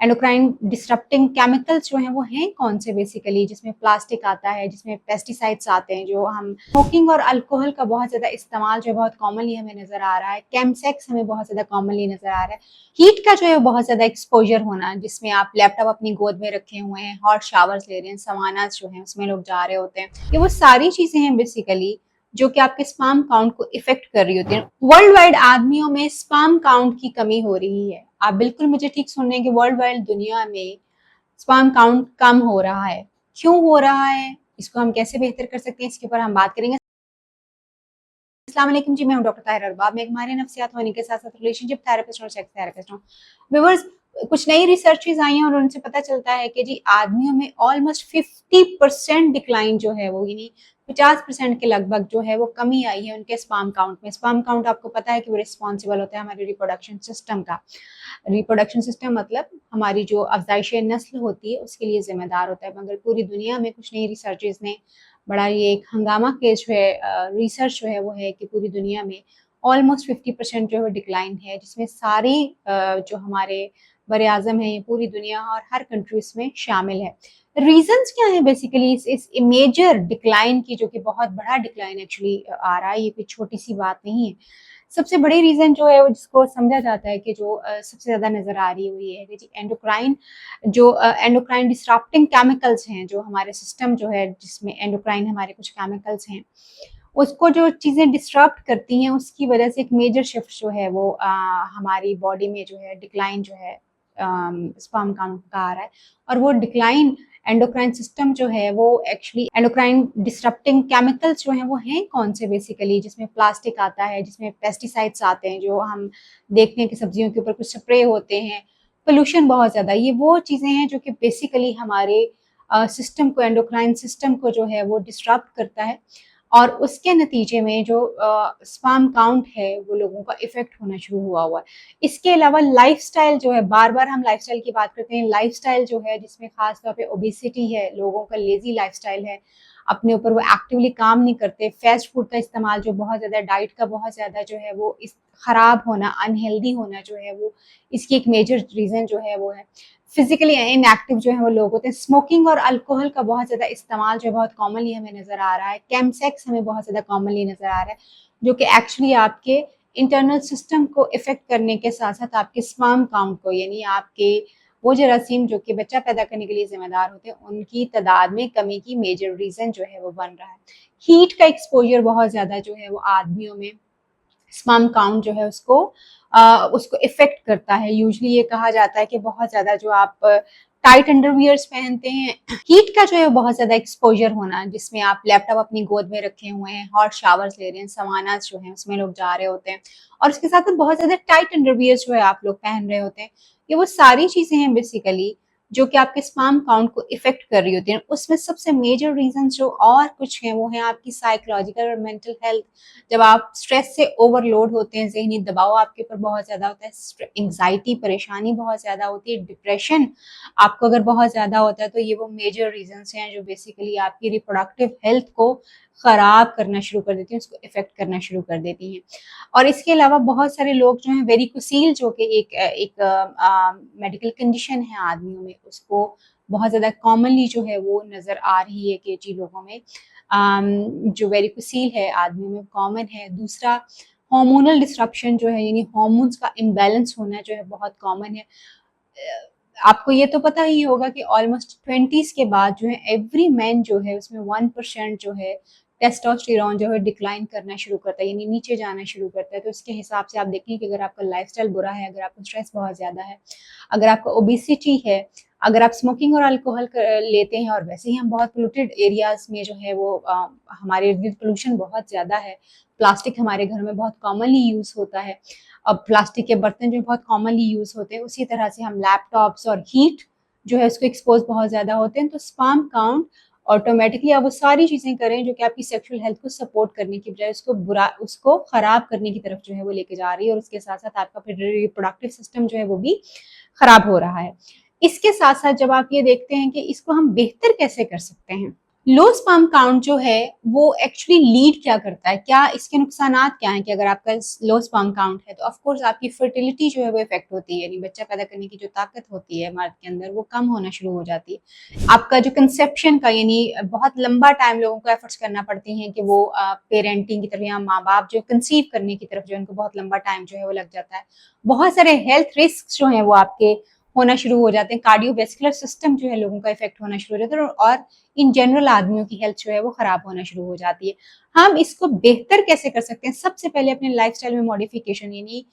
Endocrine disrupting chemicals जो हैं वो हैं कौन से बेसिकली, जिसमें प्लास्टिक आता है, जिसमें पेस्टिसाइड्स आते हैं, जो हम स्मोकिंग और अल्कोहल का बहुत ज़्यादा इस्तेमाल जो है बहुत कॉमनली हमें नज़र आ रहा है, केमसेक्स हमें बहुत ज़्यादा कॉमनली नज़र आ रहा है, हीट का जो है बहुत ज़्यादा एक्सपोजर होना, जिसमें आप लैपटॉप अपनी गोद में रखे हुए हैं, हॉट शावर्स ले रहे हैं, सवाना जो है उसमें लोग जा रहे होते हैं, ये वो सारी चीज़ें हैं बेसिकली जो कि आपके स्पर्म काउंट को इफेक्ट कर रही होती है। वर्ल्ड वाइड आदमियों में स्पर्म काउंट की कमी हो रही है। आप बिल्कुल मुझे ठीक सुन रहे हैं कि वर्ल्ड वाइड दुनिया में स्पर्म काउंट कम हो रहा है। क्यों हो रहा है, इसको हम कैसे बेहतर कर सकते हैं, इसके ऊपर हम बात करेंगे। अस्सलाम वालेकुम जी, मैं हूं डॉक्टर ताहिरा अरबाब। मैं एक माहिर नफ्सियात होने के साथ साथ रिलेशनशिप थेरेपिस्ट और सेक्स थेरेपिस्ट हूं। व्यूअर्स, कुछ नई रिसर्चेज आई हैं और उनसे पता चलता है कि जी आदमियों में ऑलमोस्ट 50% डिक्लाइन जो है वो, यानी 50% के लगभग जो है वो कमी आई है उनके स्पर्म काउंट में। स्पर्म काउंट आपको पता है कि वो रिस्पॉन्सिबल होता है हमारे रिप्रोडक्शन सिस्टम का। रिप्रोडक्शन सिस्टम मतलब हमारी जो अफजाइश नस्ल होती है उसके लिए जिम्मेदार होता है। मगर पूरी दुनिया में कुछ नई रिसर्चेज ने बड़ा ये एक हंगामा के जो है रिसर्च जो है वो है कि पूरी दुनिया में ऑलमोस्ट 50% जो है डिक्लाइन है, जिसमें सारी जो हमारे बर आज़म है, ये पूरी दुनिया और हर कंट्री इसमें शामिल है। रीजंस क्या है बेसिकली इस मेजर डिक्लाइन की, जो कि बहुत बड़ा डिक्लाइन एक्चुअली आ रहा है, ये कोई छोटी सी बात नहीं है। सबसे बड़ी रीजन जो है वो जिसको समझा जाता है कि जो सबसे ज्यादा नजर आ रही है वो ये है कि जी एंडोक्राइन, जो एंडोक्राइन डिसरप्टिंग केमिकल्स हैं, जो हमारे सिस्टम जो है जिसमें एंडोक्राइन हमारे कुछ केमिकल्स हैं, उसको जो चीज़ें डिस्टर्ब करती हैं उसकी वजह से एक मेजर शिफ्ट जो है वो हमारी बॉडी में जो है डिक्लाइन जो है स्पर्म काउंट का आ रहा है। और वो डिक्लाइन एंडोक्राइन सिस्टम जो है वो एक्चुअली एंडोक्राइन डिसरप्टिंग केमिकल्स जो हैं वो हैं कौन से बेसिकली, जिसमें प्लास्टिक आता है, जिसमें पेस्टिसाइड्स आते हैं, जो हम देखते हैं कि सब्जियों के ऊपर कुछ स्प्रे होते हैं, पोल्यूशन बहुत ज़्यादा, ये वो चीज़ें हैं जो कि बेसिकली हमारे सिस्टम को, एंडोक्राइन सिस्टम को जो है वो डिस्टर्ब करता है। और उसके नतीजे में जो स्पर्म काउंट है वो लोगों का इफेक्ट होना शुरू हुआ है। इसके अलावा लाइफस्टाइल जो है, बार बार हम लाइफस्टाइल की बात करते हैं, लाइफस्टाइल जो है जिसमें खास तौर पे ओबेसिटी है, लोगों का लेजी लाइफस्टाइल है, अपने ऊपर वो एक्टिवली काम नहीं करते, फास्ट फूड का इस्तेमाल जो बहुत ज़्यादा, डाइट का बहुत ज़्यादा जो है वो इस खराब होना, अनहेल्दी होना जो है वो इसकी एक मेजर रीज़न जो है वो है। फिजिकली इनएक्टिव जो है वो लोग होते हैं। स्मोकिंग और अल्कोहल का बहुत ज़्यादा इस्तेमाल जो है बहुत कॉमनली हमें नज़र आ रहा है। केमसेक्स हमें बहुत ज़्यादा कॉमनली नज़र आ रहा है, जो कि एक्चुअली आपके इंटरनल सिस्टम को इफेक्ट करने के साथ साथ आपके स्पर्म काउंट को, यानी आपके वो जरासीम जो कि बच्चा पैदा करने के लिए जिम्मेदार होते हैं, उनकी तादाद में कमी की मेजर रीज़न जो है वो बन रहा है। हीट का एक्सपोजर बहुत ज़्यादा जो है वो आदमियों में स्पर्म काउंट जो है उसको इफेक्ट करता है। यूजुअली ये कहा जाता है कि बहुत ज्यादा जो आप टाइट अंडरवियर्स पहनते हैं, हीट का जो है बहुत ज्यादा एक्सपोजर होना, जिसमें आप लैपटॉप अपनी गोद में रखे हुए हैं, हॉट शावर्स ले रहे हैं, सवाना जो है उसमें लोग जा रहे होते हैं, और उसके साथ बहुत ज्यादा टाइट अंडरवियर्स जो है आप लोग पहन रहे होते हैं, ये वो सारी चीजें हैं बेसिकली जो कि आपके स्पर्म काउंट को इफेक्ट कर रही होती हैं। उसमें सबसे मेजर रीजन जो और कुछ है वो है आपकी साइकोलॉजिकल और मेंटल हेल्थ। जब आप स्ट्रेस से ओवरलोड होते हैं, जहनी दबाव आपके ऊपर बहुत ज़्यादा होता है, एंग्जाइटी, परेशानी बहुत ज़्यादा होती है, डिप्रेशन आपको अगर बहुत ज़्यादा होता है, तो ये वो मेजर रीजंस हैं जो बेसिकली आपकी रिप्रोडक्टिव हेल्थ को ख़राब करना शुरू कर देती हैं, उसको इफेक्ट करना शुरू कर देती हैं। और इसके अलावा बहुत सारे लोग जो हैं वेरिकोसील, जो कि एक मेडिकल कंडीशन है आदमियों में, उसको बहुत ज़्यादा कॉमनली जो है वो नज़र आ रही है कि जी लोगों में जो वेरिकोसील है आदमियों में कॉमन है। दूसरा, हार्मोनल डिस्ट्रप्शन जो है, यानी हार्मोन्स का इम्बैलेंस होना जो है बहुत कॉमन है। आपको ये तो पता ही होगा कि ऑलमोस्ट 20s के बाद जो है एवरी मैन जो है उसमें 1% जो है टेस्टोस्टेरोन जो है डिक्लाइन करना शुरू करता है, यानी नीचे जाना शुरू करता है। तो इसके हिसाब से आप देखें कि अगर आपका लाइफस्टाइल बुरा है, अगर आपको स्ट्रेस बहुत ज़्यादा है, अगर आपका ओबेसिटी है, अगर आप स्मोकिंग और अल्कोहल लेते हैं, और वैसे ही हम बहुत पोल्यूटेड एरियाज में जो है वो हमारे इर्द गिर्द पोल्यूशन बहुत ज़्यादा है, प्लास्टिक हमारे घर में बहुत कॉमनली यूज़ होता है, अब प्लास्टिक के बर्तन जो बहुत कॉमनली यूज़ होते हैं, उसी तरह से हम लैपटॉप्स और हीट जो है उसको एक्सपोज बहुत ज़्यादा होते हैं, तो स्पर्म काउंट ऑटोमेटिकली आप वो सारी चीज़ें करें जो कि आपकी सेक्सुअल हेल्थ को सपोर्ट करने की बजाय उसको खराब करने की तरफ जो है वो लेके जा रही है, और उसके साथ साथ आपका फिर रिप्रोडक्टिव सिस्टम जो है वो भी खराब हो रहा है। इसके साथ साथ जब आप ये देखते हैं कि इसको हम बेहतर कैसे कर सकते हैं, लो स्पर्म काउंट जो है वो एक्चुअली लीड क्या करता है, क्या इसके नुकसानात क्या हैं कि अगर आपका लो स्पर्म काउंट है तो ऑफ कोर्स आपकी फर्टिलिटी जो है वो इफेक्ट होती है, यानी बच्चा पैदा करने की जो ताकत होती है मर्द के अंदर वो कम होना शुरू हो जाती है। आपका जो कंसेप्शन का, यानी बहुत लंबा टाइम लोगों को एफर्ट्स करना पड़ती हैं कि वो पेरेंटिंग की तरफ या माँ बाप जो कंसीव करने की तरफ जो उनको बहुत लंबा टाइम जो है वो लग जाता है। बहुत सारे हेल्थ रिस्क जो है वो आपके होना शुरू हो जाते हैं, कार्डियोवेस्कुलर सिस्टम जो है लोगों का इफेक्ट होना शुरू हो जाता है और इन जनरल आदमियों की हेल्थ जो है वो खराब होना शुरू हो जाती है। हम इसको बेहतर कैसे कर सकते हैं? सबसे पहले अपने लाइफस्टाइल में मॉडिफिकेशन, यानी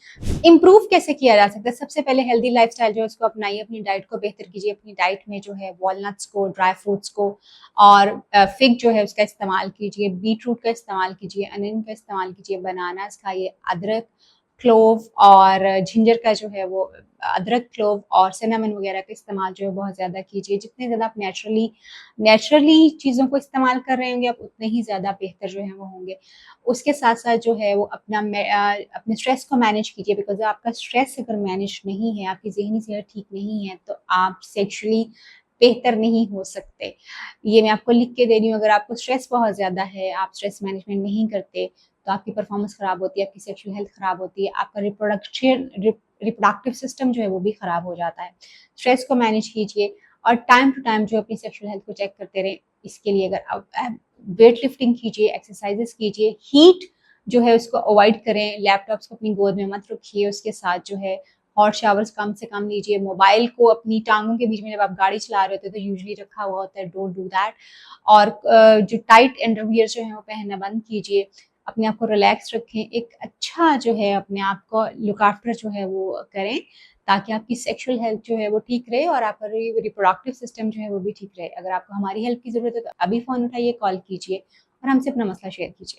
इम्प्रूव कैसे किया जा सकता है? सबसे पहले हेल्दी लाइफस्टाइल जो है उसको अपनाइए, अपनी डाइट को बेहतर कीजिए। अपनी डाइट में जो है वॉलनट्स को, ड्राई फ्रूट्स को और फिग जो है उसका इस्तेमाल कीजिए, बीट रूट का इस्तेमाल कीजिए, अनियन का इस्तेमाल कीजिए, बनानास खाइए, अदरक, क्लोव और जिंजर का जो है वो अदरक, क्लोव और सिनेमन वगैरह का इस्तेमाल जो है बहुत ज़्यादा कीजिए। जितने ज़्यादा आप नेचुरली चीज़ों को इस्तेमाल कर रहे होंगे आप उतने ही ज़्यादा बेहतर जो है वो होंगे। उसके साथ-साथ जो है वो अपने स्ट्रेस को मैनेज कीजिए, बिकॉज़ आपका स्ट्रेस अगर मैनेज नहीं है, आपकी ज़हनी सेहत ठीक नहीं है, तो आप सेक्सुअली बेहतर नहीं हो सकते। ये मैं आपको लिख के दे रही हूँ, अगर आपको स्ट्रेस बहुत ज़्यादा है, आप स्ट्रेस मैनेजमेंट नहीं करते, तो आपकी परफॉर्मेंस खराब होती है, आपकी सेक्सुअल हेल्थ खराब होती है, आपका रिप्रोडक्टिव सिस्टम जो है वो भी खराब हो जाता है। स्ट्रेस को मैनेज कीजिए और टाइम टू टाइम जो अपनी सेक्सुअल हेल्थ को चेक करते रहें। इसके लिए अगर आप वेट लिफ्टिंग कीजिए, एक्सरसाइजेस कीजिए, हीट जो है उसको अवॉइड करें, लैपटॉप्स को अपनी गोद में मत रखिए, उसके साथ जो है हॉट शावर्स कम से कम लीजिए, मोबाइल को अपनी टांगों के बीच में जब आप गाड़ी चला रहे होते हैं तो यूजुअली रखा हुआ होता है, डोंट डू दैट। और जो टाइट अंडरवियर जो है वो पहनना बंद कीजिए, अपने आप को रिलैक्स रखें, एक अच्छा जो है अपने आप को लुक आफ्टर जो है वो करें, ताकि आपकी सेक्सुअल हेल्थ जो है वो ठीक रहे और आपका रिप्रोडक्टिव सिस्टम जो है वो भी ठीक रहे। अगर आपको हमारी हेल्प की ज़रूरत है तो अभी फ़ोन उठाइए, कॉल कीजिए और हमसे अपना मसला शेयर कीजिए।